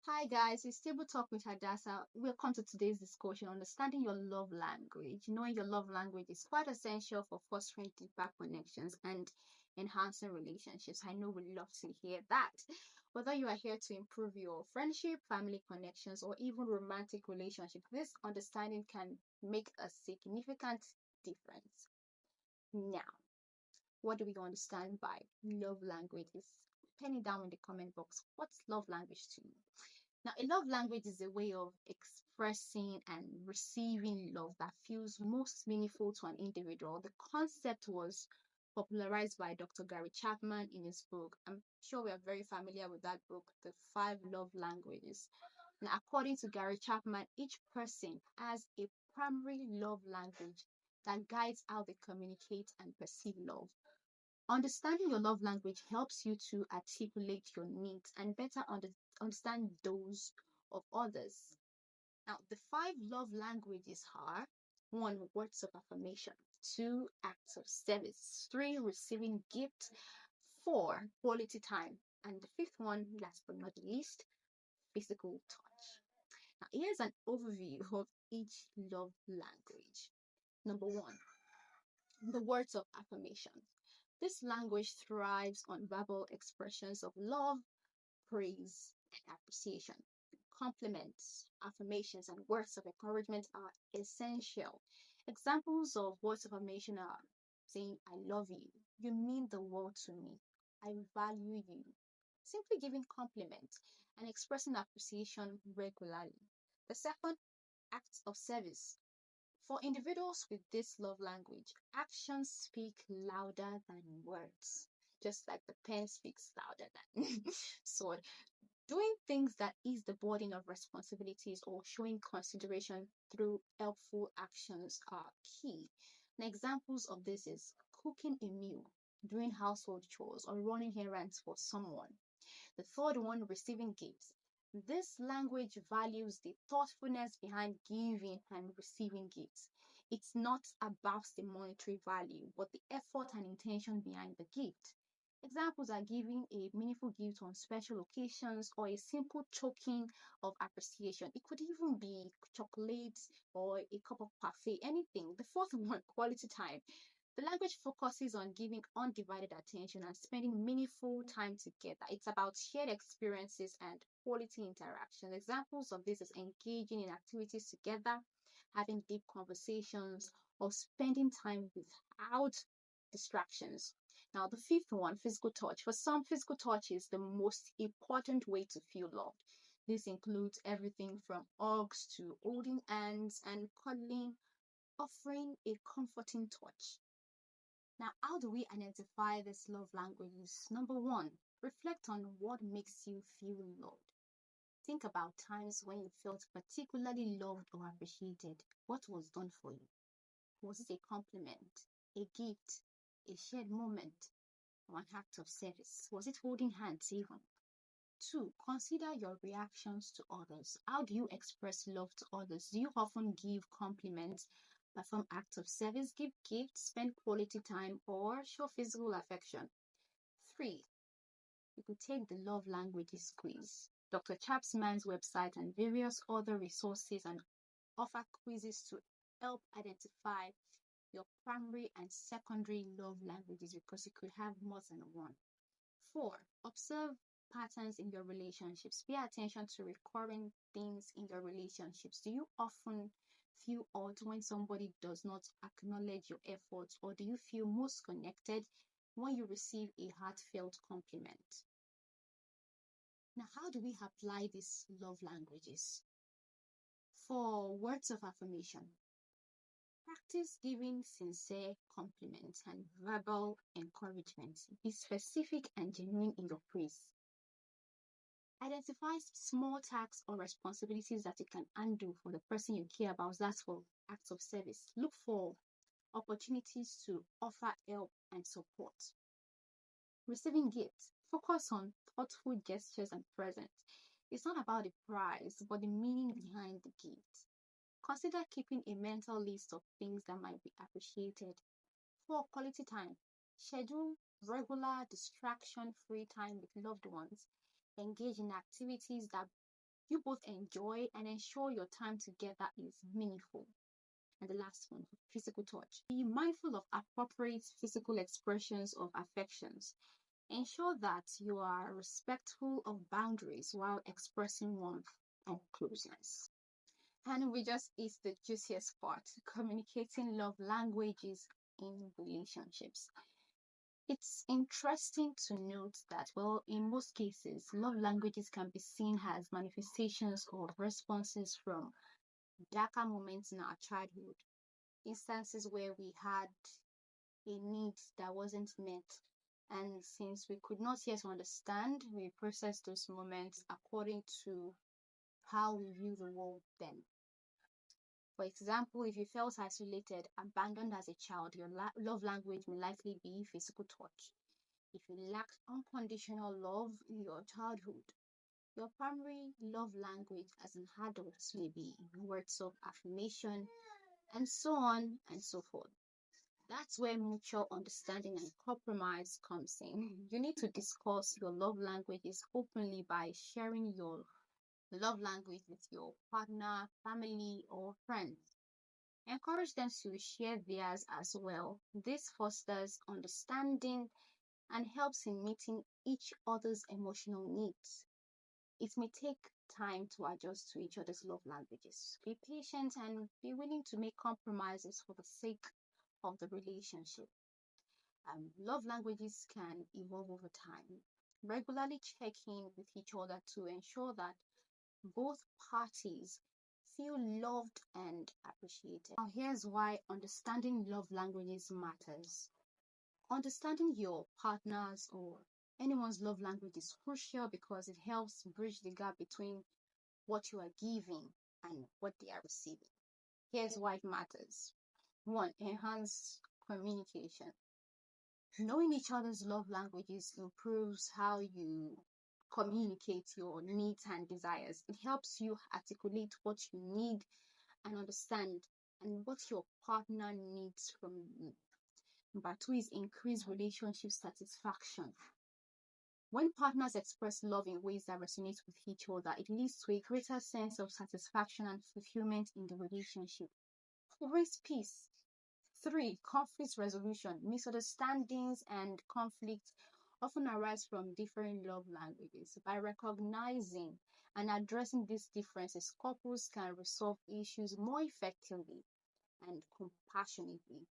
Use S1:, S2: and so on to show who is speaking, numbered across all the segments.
S1: Hi guys, it's Table Talk with Hadassah. Welcome to today's discussion, understanding your love language. Knowing your love language is quite essential for fostering deeper connections and enhancing relationships. I know we love to hear that. Whether you are here to improve your friendship, family connections, or even romantic relationship, this understanding can make a significant difference. Now, what do we understand by love languages? Pen it down in the comment box. What's love language to you? Now, a love language is a way of expressing and receiving love that feels most meaningful to an individual. The concept was popularized by Dr. Gary Chapman in his book. I'm sure we are very familiar with that book, The Five Love Languages. Now, according to Gary Chapman, each person has a primary love language that guides how they communicate and perceive love. Understanding your love language helps you to articulate your needs and better understand those of others. Now, the five love languages are: one, words of affirmation; two, acts of service; three, receiving gifts; four, quality time; and the fifth one, last but not least, physical touch. Now, here's an overview of each love language. Number one, the words of affirmation. This language thrives on verbal expressions of love, praise, and appreciation. Compliments, affirmations, and words of encouragement are essential. Examples of words of affirmation are saying, I love you, you mean the world to me, I value you. Simply giving compliments and expressing appreciation regularly. The second, acts of service. For individuals with this love language, actions speak louder than words, just like the pen speaks louder than sword. Doing things that ease the burden of responsibilities or showing consideration through helpful actions are key. And examples of this is cooking a meal, doing household chores, or running errands for someone. The third one, receiving gifts. This language values the thoughtfulness behind giving and receiving gifts. It's not about the monetary value, but the effort and intention behind the gift. Examples are giving a meaningful gift on special occasions or a simple token of appreciation. It could even be chocolates or a cup of parfait, anything. The fourth one, quality time. The language focuses on giving undivided attention and spending meaningful time together. It's about shared experiences and quality interactions. Examples of this is engaging in activities together, having deep conversations, or spending time without distractions. Now, the fifth one, physical touch. For some, physical touch is the most important way to feel loved. This includes everything from hugs to holding hands and cuddling, offering a comforting touch. Now, how do we identify these love languages? Number one, reflect on what makes you feel loved. Think about times when you felt particularly loved or appreciated. What was done for you? Was it a compliment, a gift, a shared moment, or an act of service? Was it holding hands even? Two, consider your reactions to others. How do you express love to others? Do you often give compliments, perform acts of service, give gifts, spend quality time, or show physical affection? Three, you could take the love languages quiz. Dr. Chapman's website and various other resources and offer quizzes to help identify your primary and secondary love languages because you could have more than one. Four, observe patterns in your relationships. Pay attention to recurring things in your relationships. Do you often feel odd when somebody does not acknowledge your efforts, or do you feel most connected when you receive a heartfelt compliment? Now, how do we apply these love languages? For words of affirmation, practice giving sincere compliments and verbal encouragement. Be specific and genuine in your praise. Identify small tasks or responsibilities that you can undo for the person you care about. That's for acts of service. Look for opportunities to offer help and support. Receiving gifts. Focus on thoughtful gestures and presents. It's not about the price, but the meaning behind the gift. Consider keeping a mental list of things that might be appreciated. For quality time, schedule regular distraction free time with loved ones. Engage in activities that you both enjoy, and ensure your time together is meaningful. And the last one, physical touch. Be mindful of appropriate physical expressions of affections. Ensure that you are respectful of boundaries while expressing warmth and closeness. And we just is the juiciest part, communicating love languages in relationships. It's interesting to note that, well, in most cases, love languages can be seen as manifestations or responses from darker moments in our childhood, instances where we had a need that wasn't met. And since we could not yet understand, we process those moments according to how we view the world then. For example, if you felt isolated, abandoned as a child, your love language may likely be physical touch. If you lacked unconditional love in your childhood, your primary love language as an adult may be words of affirmation, and so on and so forth. That's where mutual understanding and compromise comes in. You need to discuss your love languages openly by sharing your love language with your partner, family, or friends. Encourage them to share theirs as well. This fosters understanding and helps in meeting each other's emotional needs. It may take time to adjust to each other's love languages. Be patient and be willing to make compromises for the sake of the relationship. Love languages can evolve over time. Regularly check in with each other to ensure that both parties feel loved and appreciated. Now, here's why understanding love languages matters. Understanding your partner's or anyone's love language is crucial because it helps bridge the gap between what you are giving and what they are receiving. Here's why it matters. One, enhance communication. Knowing each other's love languages improves how you communicate your needs and desires. It helps you articulate what you need and understand and what your partner needs from you. Number two is increase relationship satisfaction. When partners express love in ways that resonate with each other, it leads to a greater sense of satisfaction and fulfillment in the relationship. Raise peace. Three, conflict resolution. Misunderstandings and conflicts often arise from different love languages. By recognizing and addressing these differences, couples can resolve issues more effectively and compassionately.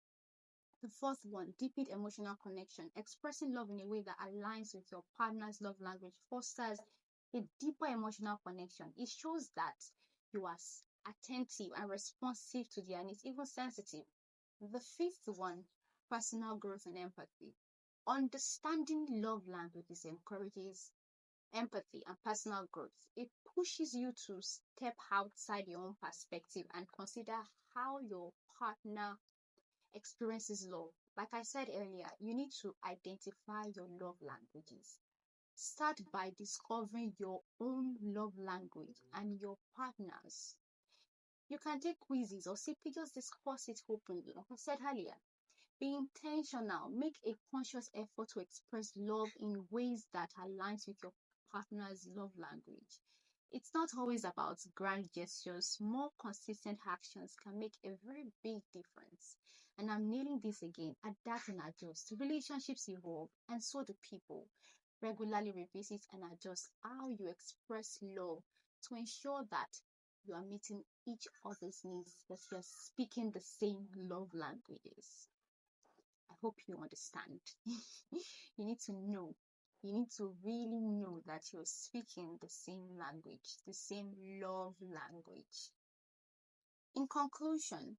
S1: The fourth one, deepen emotional connection. Expressing love in a way that aligns with your partner's love language fosters a deeper emotional connection. It shows that you are attentive and responsive to their needs, even sensitive. The fifth one, personal growth and empathy. Understanding love languages encourages empathy and personal growth. It pushes you to step outside your own perspective and consider how your partner experiences love. Like I said earlier, you need to identify your love languages. Start by discovering your own love language and your partner's. You can take quizzes or simply just discuss it openly. Like I said earlier, be intentional. Make a conscious effort to express love in ways that aligns with your partner's love language. It's not always about grand gestures. More consistent actions can make a very big difference. And I'm nailing this again. Adapt and adjust. Relationships evolve, and so do people. Regularly revisit and adjust how you express love to ensure that you are meeting each other's needs, that you are speaking the same love languages. I hope you understand. You need to know. You need to really know that you're speaking the same language, the same love language. In conclusion,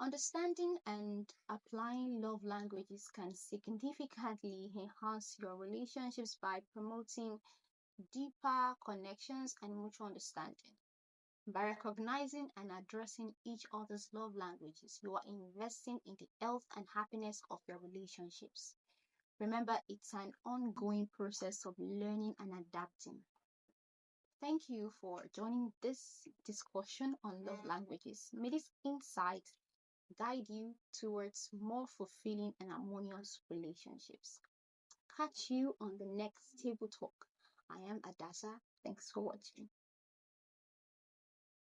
S1: understanding and applying love languages can significantly enhance your relationships by promoting deeper connections and mutual understanding. By recognizing and addressing each other's love languages, you are investing in the health and happiness of your relationships. Remember, it's an ongoing process of learning and adapting. Thank you for joining this discussion on love languages. May this insight guide you towards more fulfilling and harmonious relationships. Catch you on the next table talk. I am Hadassah. Thanks for watching.